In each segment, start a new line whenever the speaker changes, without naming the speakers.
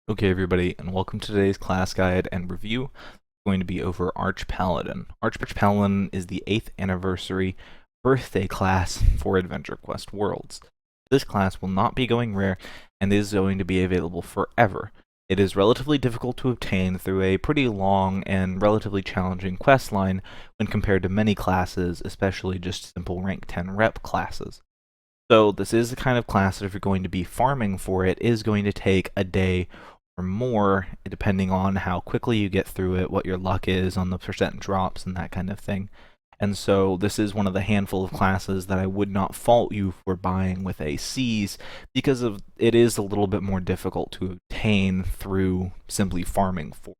Okay, everybody, and welcome to today's class guide and review. It's going to be over Arch Paladin. Arch Paladin is the 8th anniversary birthday class for Adventure Quest Worlds. This class will not be going rare and is going to be available forever. It is relatively difficult to obtain through a pretty long and relatively challenging quest line when compared to many classes, especially just simple rank 10 rep classes. So this is the kind of class that if you're going to be farming for it, is going to take a day or more, depending on how quickly you get through it, what your luck is on the percent drops, and that kind of thing. And so this is one of the handful of classes that I would not fault you for buying with ACs, because it is a little bit more difficult to obtain through simply farming for it.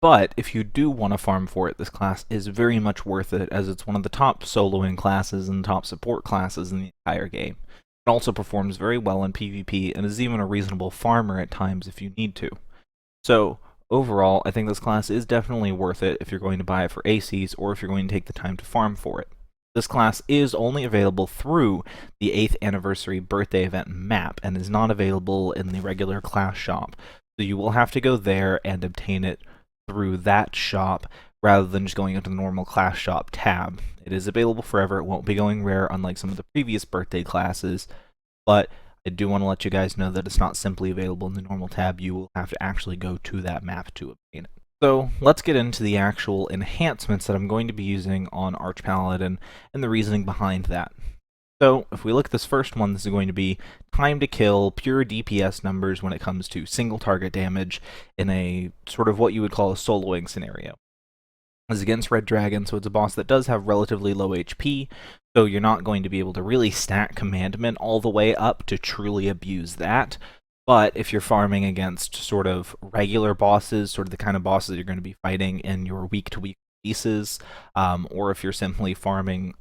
But if you do want to farm for it, this class is very much worth it, as it's one of the top soloing classes and top support classes in the entire game. It also performs very well in PvP and is even a reasonable farmer at times if you need to. So, overall, I think this class is definitely worth it if you're going to buy it for ACs or if you're going to take the time to farm for it. This class is only available through the 8th anniversary birthday event map and is not available in the regular class shop. So you will have to go there and obtain it through that shop rather than just going into the normal class shop tab. It is available forever. It won't be going rare unlike some of the previous birthday classes, but I do want to let you guys know that it's not simply available in the normal tab. You will have to actually go to that map to obtain it. So let's get into the actual enhancements that I'm going to be using on Arch Paladin and the reasoning behind that. So if we look at this first one, this is going to be time to kill, pure DPS numbers when it comes to single target damage in a sort of what you would call a soloing scenario. This is against Red Dragon, so it's a boss that does have relatively low HP, so you're not going to be able to really stack Commandment all the way up to truly abuse that. But if you're farming against sort of regular bosses, sort of the kind of bosses you're going to be fighting in your week-to-week releases, or if you're simply farming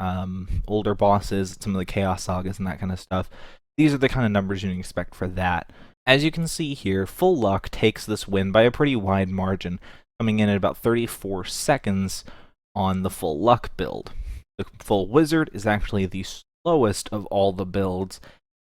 older bosses, some of the Chaos Sagas and that kind of stuff, these are the kind of numbers you can expect for that. As you can see here, Full Luck takes this win by a pretty wide margin, coming in at about 34 seconds on the Full Luck build. The Full Wizard is actually the slowest of all the builds,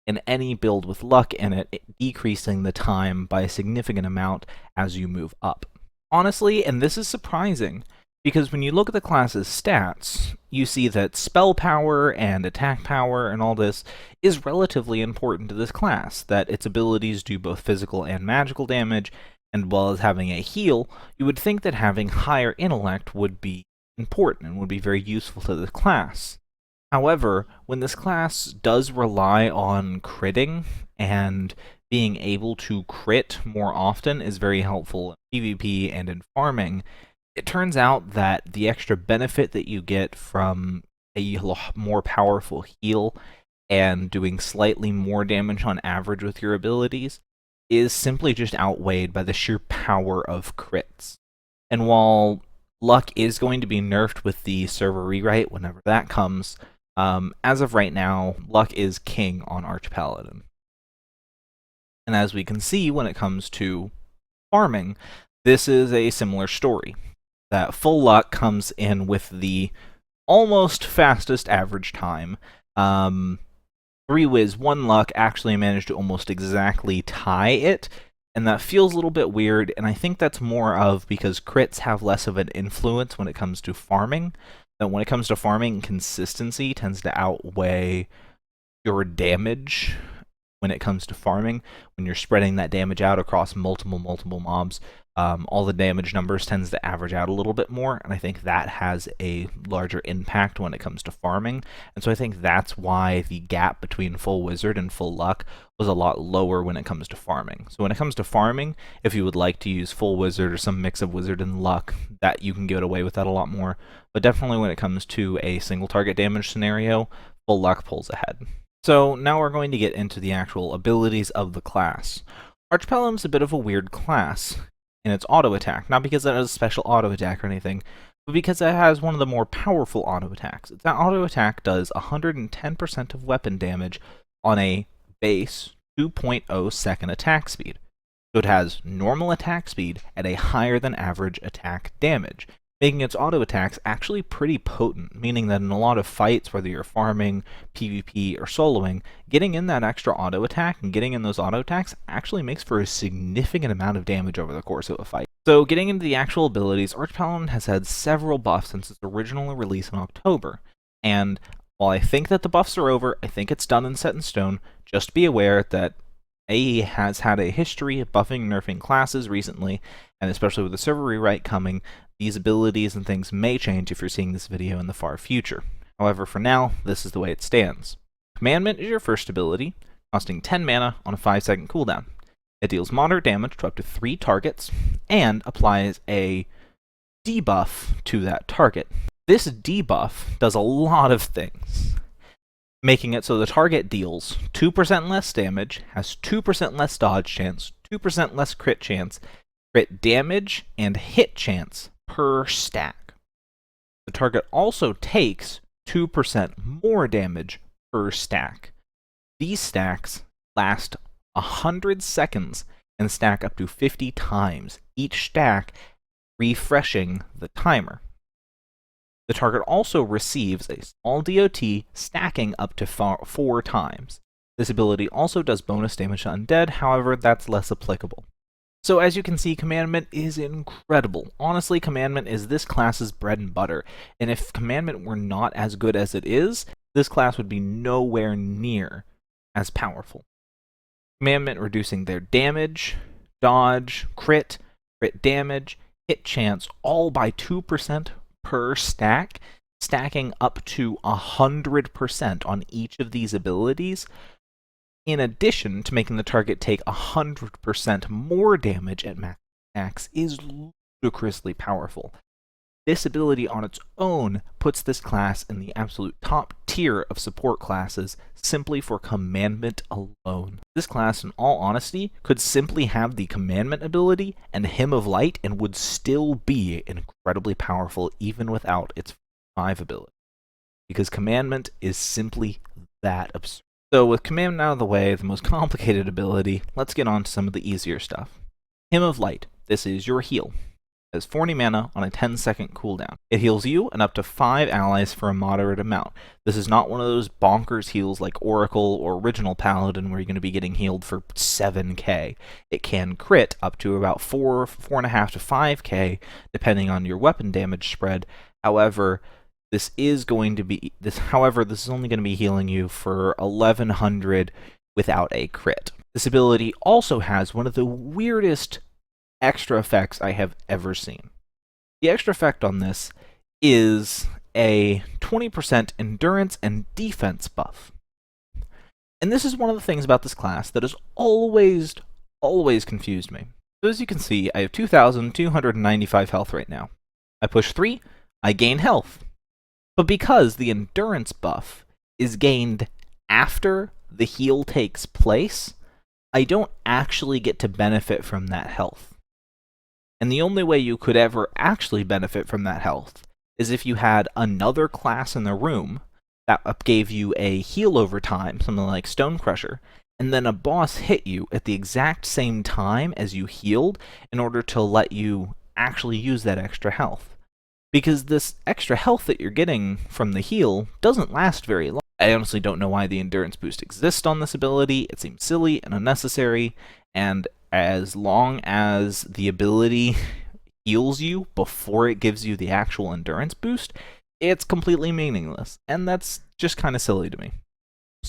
and any build with luck in it, decreasing the time by a significant amount as you move up. Honestly, and this is surprising, because when you look at the class's stats, you see that spell power and attack power and all this is relatively important to this class, that its abilities do both physical and magical damage, and as well as having a heal. You would think that having higher intellect would be important and would be very useful to this class. However, when this class does rely on critting, and being able to crit more often is very helpful in PvP and in farming, it turns out that the extra benefit that you get from a more powerful heal and doing slightly more damage on average with your abilities is simply just outweighed by the sheer power of crits. And while luck is going to be nerfed with the server rewrite whenever that comes, as of right now, luck is king on Arch Paladin. And as we can see when it comes to farming, this is a similar story. That Full Luck comes in with the almost fastest average time. 3 Wiz, 1 Luck actually managed to almost exactly tie it, and that feels a little bit weird, and I think that's more of because crits have less of an influence when it comes to farming. That when it comes to farming, consistency tends to outweigh your damage when it comes to farming. When you're spreading that damage out across multiple mobs, all the damage numbers tends to average out a little bit more, and I think that has a larger impact when it comes to farming. And so I think that's why the gap between Full Wizard and Full Luck was a lot lower when it comes to farming. So when it comes to farming, if you would like to use Full Wizard or some mix of Wizard and Luck, that you can get away with that a lot more. But definitely when it comes to a single target damage scenario, Full Luck pulls ahead. So now we're going to get into the actual abilities of the class. Arch Paladin's a bit of a weird class in its auto attack, not because it has a special auto attack or anything, but because it has one of the more powerful auto attacks. That auto attack does 110% of weapon damage on a base 2.0 second attack speed. So it has normal attack speed at a higher than average attack damage. making its auto attacks actually pretty potent, meaning that in a lot of fights, whether you're farming, PvP, or soloing, getting in that extra auto attack and getting in those auto attacks actually makes for a significant amount of damage over the course of a fight. So getting into the actual abilities, Arch Paladin has had several buffs since its original release in October, and while I think that the buffs are over, I think it's done and set in stone, just be aware that AE has had a history of buffing and nerfing classes recently, and especially with the server rewrite coming, these abilities and things may change if you're seeing this video in the far future. However, for now, this is the way it stands. Commandment is your first ability, costing 10 mana on a 5-second cooldown. It deals moderate damage to up to 3 targets, and applies a debuff to that target. This debuff does a lot of things, making it so the target deals 2% less damage, has 2% less dodge chance, 2% less crit chance, crit damage, and hit chance per stack. The target also takes 2% more damage per stack. These stacks last 100 seconds and stack up to 50 times, each stack refreshing the timer. The target also receives a small DOT stacking up to 4 times. This ability also does bonus damage to undead, however, that's less applicable. So as you can see, Commandment is incredible. Honestly, Commandment is this class's bread and butter, and if Commandment were not as good as it is, this class would be nowhere near as powerful. Commandment reducing their damage, dodge, crit damage, hit chance, all by 2% per stack, stacking up to 100% on each of these abilities, in addition to making the target take 100% more damage at max attacks, is ludicrously powerful. This ability on its own puts this class in the absolute top tier of support classes simply for Commandment alone. This class, in all honesty, could simply have the Commandment ability and Hymn of Light and would still be incredibly powerful even without its 5 ability. Because Commandment is simply that absurd. So with Commandment out of the way, the most complicated ability, let's get on to some of the easier stuff. Hymn of Light. This is your heal. It has 40 mana on a 10-second cooldown. It heals you and up to 5 allies for a moderate amount. This is not one of those bonkers heals like Oracle or Original Paladin where you're going to be getting healed for 7k. It can crit up to about 4.5 to 5k, depending on your weapon damage spread. However, this is only going to be healing you for 1100 without a crit. This ability also has one of the weirdest extra effects I have ever seen. The extra effect on this is a 20% endurance and defense buff. And this is one of the things about this class that has always confused me. So as you can see, I have 2,295 health right now. I push 3, I gain health. But because the endurance buff is gained after the heal takes place, I don't actually get to benefit from that health. And the only way you could ever actually benefit from that health is if you had another class in the room that gave you a heal over time, something like Stone Crusher, and then a boss hit you at the exact same time as you healed in order to let you actually use that extra health. Because this extra health that you're getting from the heal doesn't last very long. I honestly don't know why the endurance boost exists on this ability. It seems silly and unnecessary, and as long as the ability heals you before it gives you the actual endurance boost, it's completely meaningless, and that's just kind of silly to me.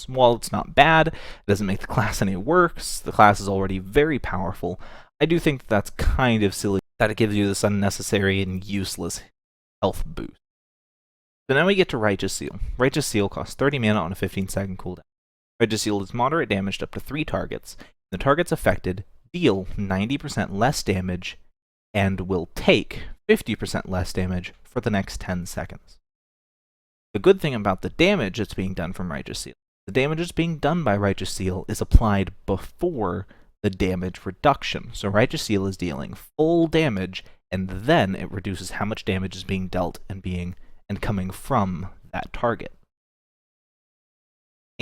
While it's not bad, it doesn't make the class any worse, the class is already very powerful, I do think that's kind of silly that it gives you this unnecessary and useless health boost. So now we get to Righteous Seal. Righteous Seal costs 30 mana on a 15-second cooldown. Righteous Seal does moderate damage to up to 3 targets. The targets affected deal 90% less damage and will take 50% less damage for the next 10 seconds. The good thing about the damage that's being done from Righteous Seal, the damage that's being done by Righteous Seal is applied before the damage reduction. So Righteous Seal is dealing full damage, and then it reduces how much damage is being dealt and coming from that target.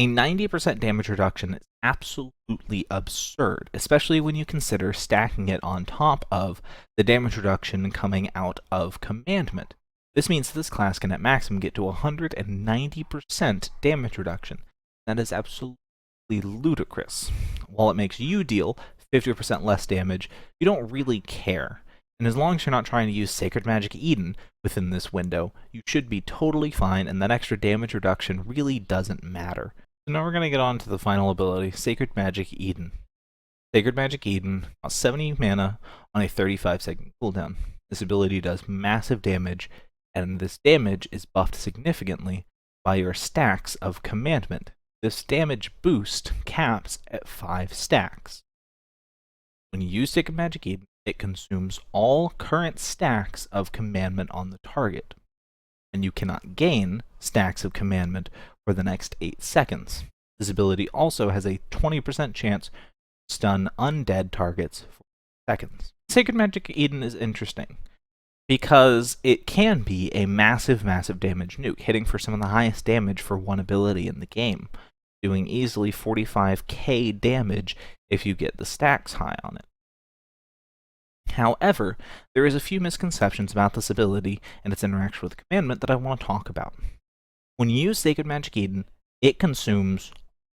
A 90% damage reduction is absolutely absurd, especially when you consider stacking it on top of the damage reduction coming out of Commandment. This means that this class can at maximum get to 190% damage reduction. That is absolutely ludicrous. While it makes you deal 50% less damage, you don't really care. And as long as you're not trying to use Sacred Magic Eden within this window, you should be totally fine, and that extra damage reduction really doesn't matter. So now we're going to get on to the final ability, Sacred Magic Eden. Sacred Magic Eden costs 70 mana on a 35-second cooldown. This ability does massive damage, and this damage is buffed significantly by your stacks of Commandment. This damage boost caps at 5 stacks. When you use Sacred Magic Eden, it consumes all current stacks of Commandment on the target, and you cannot gain stacks of Commandment for the next 8 seconds. This ability also has a 20% chance to stun undead targets for seconds. Sacred Magic Eden is interesting because it can be a massive damage nuke, hitting for some of the highest damage for one ability in the game, doing easily 45k damage if you get the stacks high on it. However, there is a few misconceptions about this ability and its interaction with Commandment that I want to talk about. When you use Sacred Magic Eden, it consumes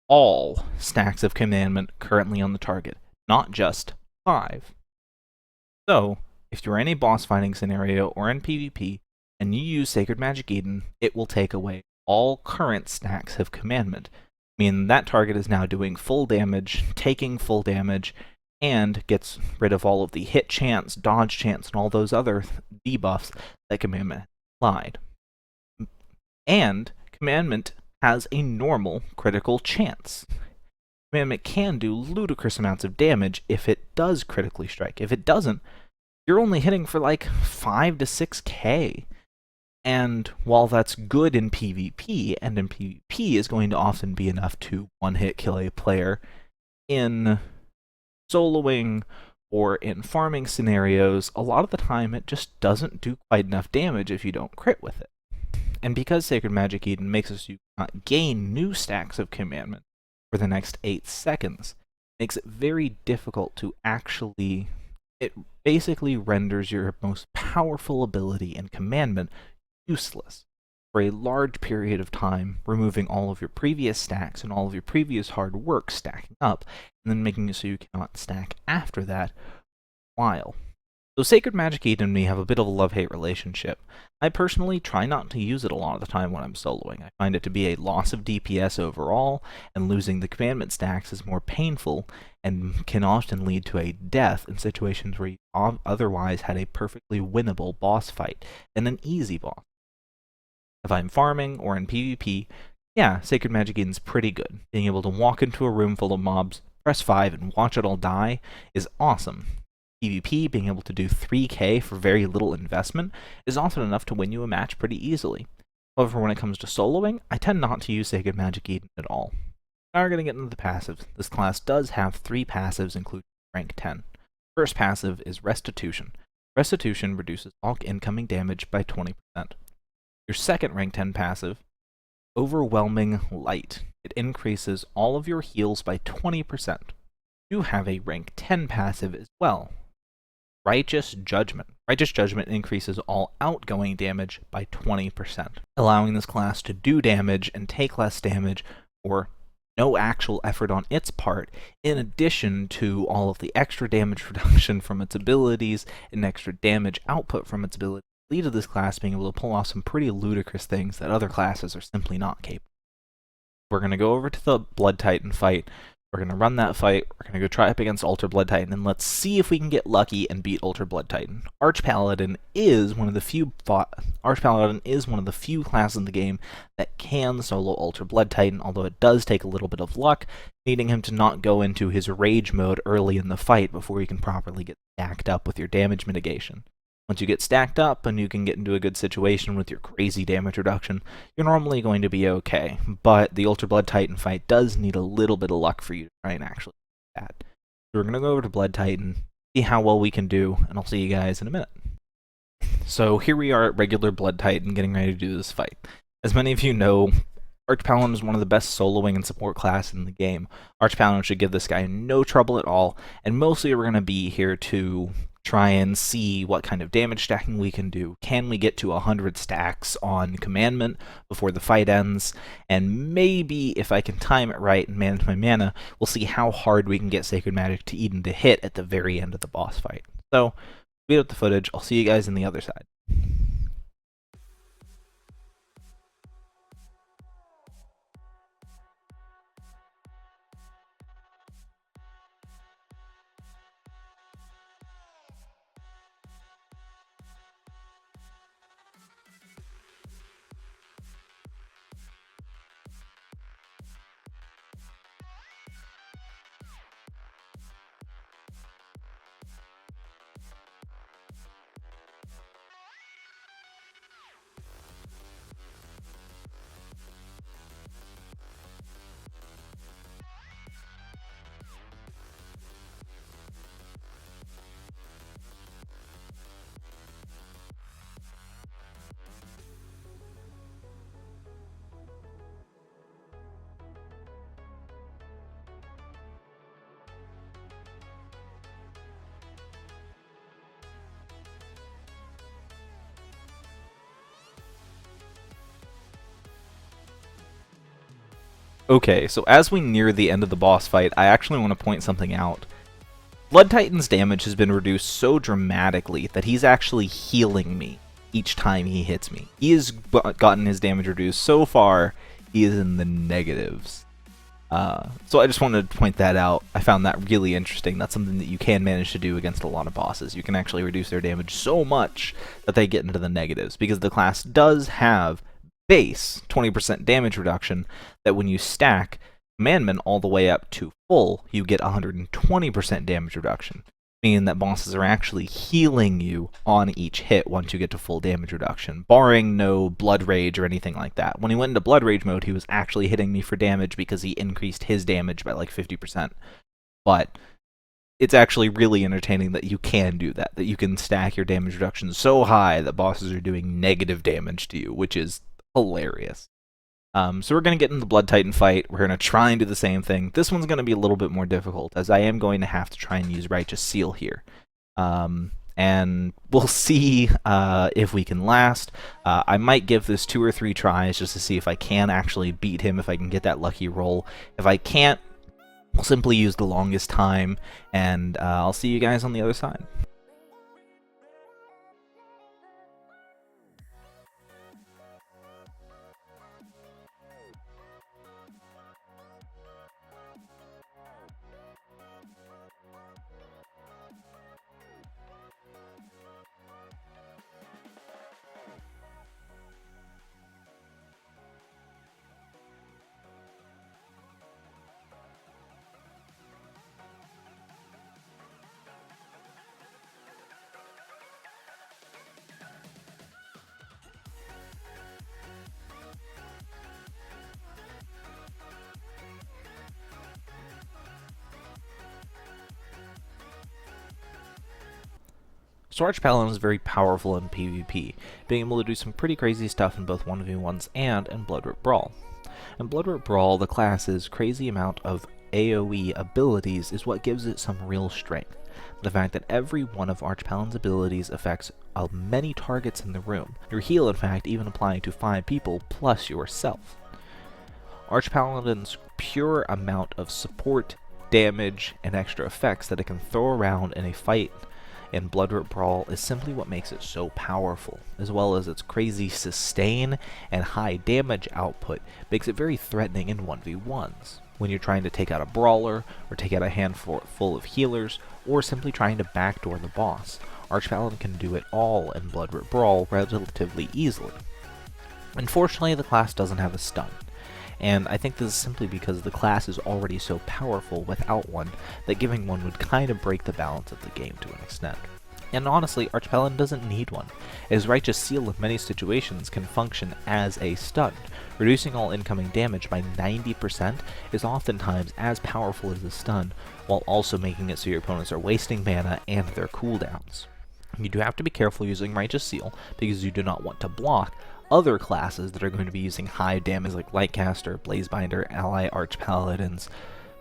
all stacks of Commandment currently on the target, not just 5. So, if you're in a boss fighting scenario or in PvP, and you use Sacred Magic Eden, it will take away all current stacks of Commandment, meaning that target is now doing full damage, taking full damage, and gets rid of all of the hit chance, dodge chance, and all those other debuffs that Commandment applied. And Commandment has a normal critical chance. Commandment can do ludicrous amounts of damage if it does critically strike. If it doesn't, you're only hitting for like 5 to 6k. And while that's good in PvP, and in PvP is going to often be enough to one-hit kill a player, in soloing or in farming scenarios, a lot of the time it just doesn't do quite enough damage if you don't crit with it. And because Sacred Magic Eden makes us not gain new stacks of Commandment for the next 8 seconds, makes it very difficult to actually... It basically renders your most powerful ability in Commandment useless for a large period of time, removing all of your previous stacks and all of your previous hard work stacking up, and then making it so you cannot stack after that while. So Sacred Magic Eden and me have a bit of a love-hate relationship. I personally try not to use it a lot of the time when I'm soloing. I find it to be a loss of DPS overall, and losing the Commandment stacks is more painful and can often lead to a death in situations where you otherwise had a perfectly winnable boss fight and an easy boss. If I'm farming or in PvP, yeah, Sacred Magic Eden's pretty good. Being able to walk into a room full of mobs, press 5, and watch it all die is awesome. PvP, being able to do 3k for very little investment, is often enough to win you a match pretty easily. However, when it comes to soloing, I tend not to use Sacred Magic Eden at all. Now we're going to get into the passives. This class does have 3 passives, including rank 10. First passive is Restitution. Restitution reduces all incoming damage by 20%. Your second rank 10 passive, Overwhelming Light. It increases all of your heals by 20%. You have a rank 10 passive as well, Righteous Judgment. Righteous Judgment increases all outgoing damage by 20%, allowing this class to do damage and take less damage for no actual effort on its part, in addition to all of the extra damage reduction from its abilities and extra damage output from its abilities, lead to this class being able to pull off some pretty ludicrous things that other classes are simply not capable. We're going to go over to the Blood Titan fight. We're going to run that fight. We're going to go try up against Ultra Blood Titan, and let's see if we can get lucky and beat Ultra Blood Titan. Paladin is one of the few classes in the game that can solo Ultra Blood Titan, although it does take a little bit of luck, needing him to not go into his rage mode early in the fight before you can properly get stacked up with your damage mitigation. Once you get stacked up and you can get into a good situation with your crazy damage reduction, you're normally going to be okay. But the Ultra Blood Titan fight does need a little bit of luck for you to try and actually do that. So we're going to go over to Blood Titan, see how well we can do, and I'll see you guys in a minute. So here we are at regular Blood Titan getting ready to do this fight. As many of you know, Paladin is one of the best soloing and support class in the game. Paladin should give this guy no trouble at all, and mostly we're going to be here to try and see what kind of damage stacking we can do. Can we get to 100 stacks on Commandment before the fight ends? And maybe, if I can time it right and manage my mana, we'll see how hard we can get Sacred Magic to Eden to hit at the very end of the boss fight. So, speed up the footage. I'll see you guys on the other side. Okay, so as we near the end of the boss fight, I actually want to point something out. Blood Titan's damage has been reduced so dramatically that he's actually healing me each time he hits me. He has gotten his damage reduced so far, he is in the negatives. So I just wanted to point that out. I found that really interesting. That's something that you can manage to do against a lot of bosses. You can actually reduce their damage so much that they get into the negatives, because the class does have base 20% damage reduction that when you stack Commandment all the way up to full, you get 120% damage reduction, meaning that bosses are actually healing you on each hit once you get to full damage reduction, barring no Blood Rage or anything like that. When he went into Blood Rage mode, he was actually hitting me for damage because he increased his damage by like 50%. But it's actually really entertaining that you can do that you can stack your damage reduction so high that bosses are doing negative damage to you, which is hilarious. So we're going to get into the Blood Titan fight. We're going to try and do the same thing. This one's going to be a little bit more difficult, as I am going to have to try and use Righteous Seal here. And we'll see if we can last. I might give this 2 or 3 tries just to see if I can actually beat him, if I can get that lucky roll. If I can't, we'll simply use the longest time, and I'll see you guys on the other side. So Paladin is very powerful in PvP, being able to do some pretty crazy stuff in both 1v1s and in Bloodrip Brawl. In Bloodrip Brawl, the class's crazy amount of AoE abilities is what gives it some real strength. The fact that every one of Paladin's abilities affects many targets in the room, your heal in fact even applying to 5 people plus yourself. Paladin's pure amount of support, damage, and extra effects that it can throw around in a fight in Bloodrip Brawl is simply what makes it so powerful, as well as its crazy sustain and high damage output makes it very threatening in 1v1s. When you're trying to take out a brawler, or take out a handful of healers, or simply trying to backdoor the boss, Paladin can do it all in Bloodrip Brawl relatively easily. Unfortunately, the class doesn't have a stun, and I think this is simply because the class is already so powerful without one that giving one would kind of break the balance of the game to an extent. And honestly, Paladin doesn't need one, as Righteous Seal in many situations can function as a stun. Reducing all incoming damage by 90% is oftentimes as powerful as a stun, while also making it so your opponents are wasting mana and their cooldowns. You do have to be careful using Righteous Seal, because you do not want to block other classes that are going to be using high damage like Lightcaster, Blazebinder, Ally Arch Paladins,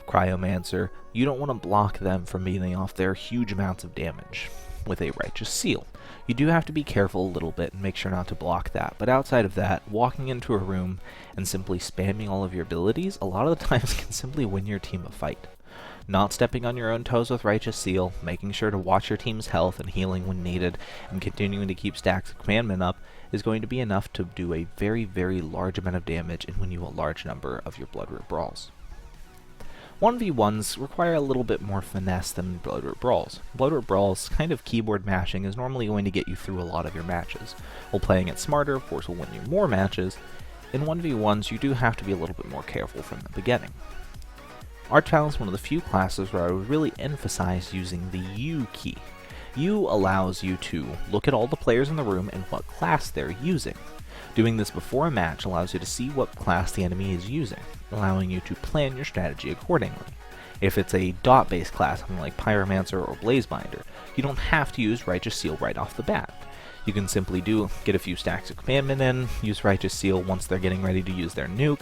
Cryomancer, you don't want to block them from beating off their huge amounts of damage with a Righteous Seal. You do have to be careful a little bit and make sure not to block that, but outside of that, walking into a room and simply spamming all of your abilities a lot of the times can simply win your team a fight. Not stepping on your own toes with Righteous Seal, making sure to watch your team's health and healing when needed, and continuing to keep stacks of commandment up is going to be enough to do a very, very large amount of damage and win you a large number of your Bloodroot Brawls. 1v1s require a little bit more finesse than Bloodroot Brawls. Bloodroot Brawls, kind of keyboard mashing, is normally going to get you through a lot of your matches, while playing it smarter, of course, will win you more matches. In 1v1s, you do have to be a little bit more careful from the beginning. Arch Paladin is one of the few classes where I would really emphasize using the U key. U allows you to look at all the players in the room and what class they're using. Doing this before a match allows you to see what class the enemy is using, allowing you to plan your strategy accordingly. If it's a dot-based class, something like Pyromancer or Blazebinder, you don't have to use Righteous Seal right off the bat. You can simply get a few stacks of commandment in, use Righteous Seal once they're getting ready to use their nuke,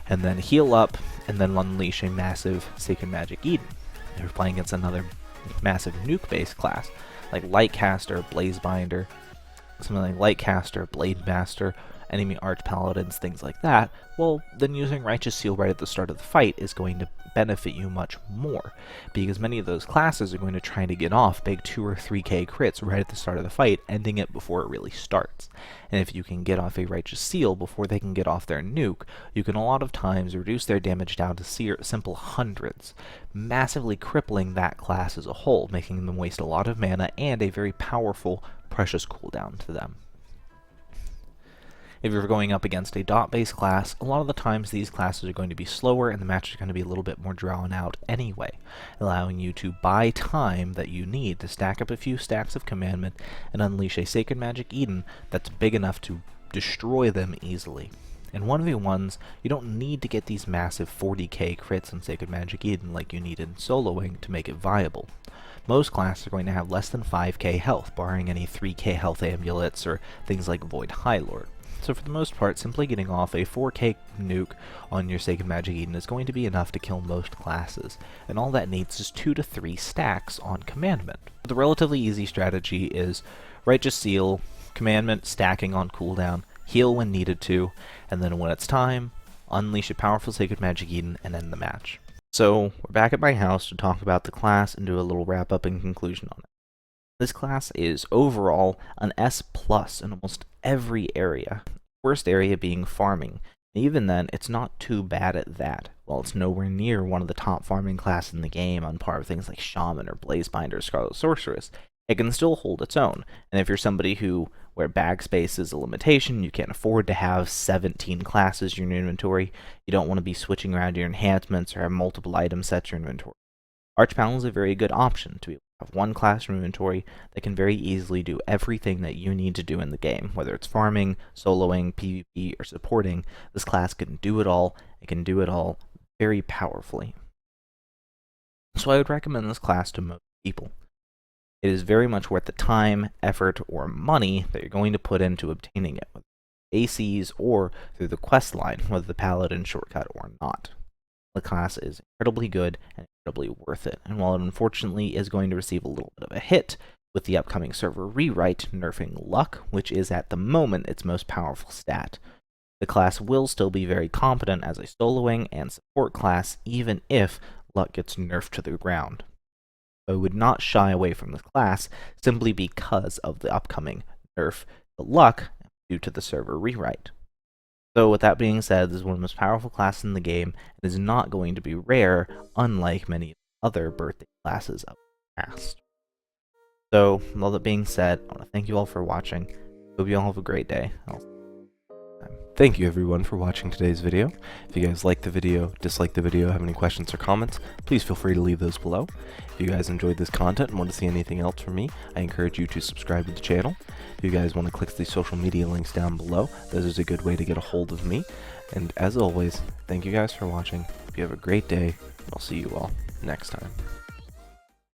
and then heal up, and then unleash a massive Sacred Magic Eden. If you're playing against another massive nuke-based class, like Lightcaster, Blazebinder, something like Lightcaster, Blademaster, enemy Arch Paladins, things like that, well, then using Righteous Seal right at the start of the fight is going to benefit you much more, because many of those classes are going to try to get off big 2 or 3k crits right at the start of the fight, ending it before it really starts. And if you can get off a Righteous Seal before they can get off their nuke, you can a lot of times reduce their damage down to simple hundreds, massively crippling that class as a whole, making them waste a lot of mana and a very powerful, precious cooldown to them. If you're going up against a dot-based class, a lot of the times these classes are going to be slower and the match is going to be a little bit more drawn out anyway, allowing you to buy time that you need to stack up a few stacks of commandment and unleash a Sacred Magic Eden that's big enough to destroy them easily. In 1v1s, you don't need to get these massive 40k crits on Sacred Magic Eden like you need in soloing to make it viable. Most classes are going to have less than 5k health, barring any 3k health amulets or things like Void High Lord. So for the most part, simply getting off a 4k nuke on your Sacred Magic Eden is going to be enough to kill most classes, and all that needs is 2 to 3 stacks on commandment. The relatively easy strategy is Righteous Seal, commandment stacking on cooldown, heal when needed to, and then when it's time, unleash a powerful Sacred Magic Eden and end the match. So we're back at my house to talk about the class and do a little wrap up and conclusion on it. This class is overall an S+ in almost every area. Worst area being farming. And even then, it's not too bad at that. While it's nowhere near one of the top farming classes in the game on par with things like Shaman or Blazebinder or Scarlet Sorceress, it can still hold its own. And if you're somebody where bag space is a limitation, you can't afford to have 17 classes in your inventory, you don't want to be switching around your enhancements or have multiple item sets in your inventory, Arch Paladin is a very good option to be able to have one class in inventory that can very easily do everything that you need to do in the game. Whether it's farming, soloing, PvP, or supporting, this class can do it all. It can do it all very powerfully. So I would recommend this class to most people. It is very much worth the time, effort, or money that you're going to put into obtaining it, whether ACs or through the quest line, whether the Paladin shortcut or not. The class is incredibly good and incredibly worth it, and while it unfortunately is going to receive a little bit of a hit with the upcoming server rewrite nerfing luck, which is at the moment its most powerful stat, the class will still be very competent as a soloing and support class even if luck gets nerfed to the ground. I would not shy away from this class simply because of the upcoming nerf to luck due to the server rewrite. So with that being said, this is one of the most powerful classes in the game and is not going to be rare, unlike many other birthday classes of the past. So, with all that being said, I want to thank you all for watching. Hope you all have a great day. Thank you everyone for watching today's video. If you guys liked the video, disliked the video, have any questions or comments, please feel free to leave those below. If you guys enjoyed this content and want to see anything else from me, I encourage you to subscribe to the channel. If you guys want to click the social media links down below, this is a good way to get a hold of me. And as always, thank you guys for watching. Hope you have a great day, and I'll see you all next time.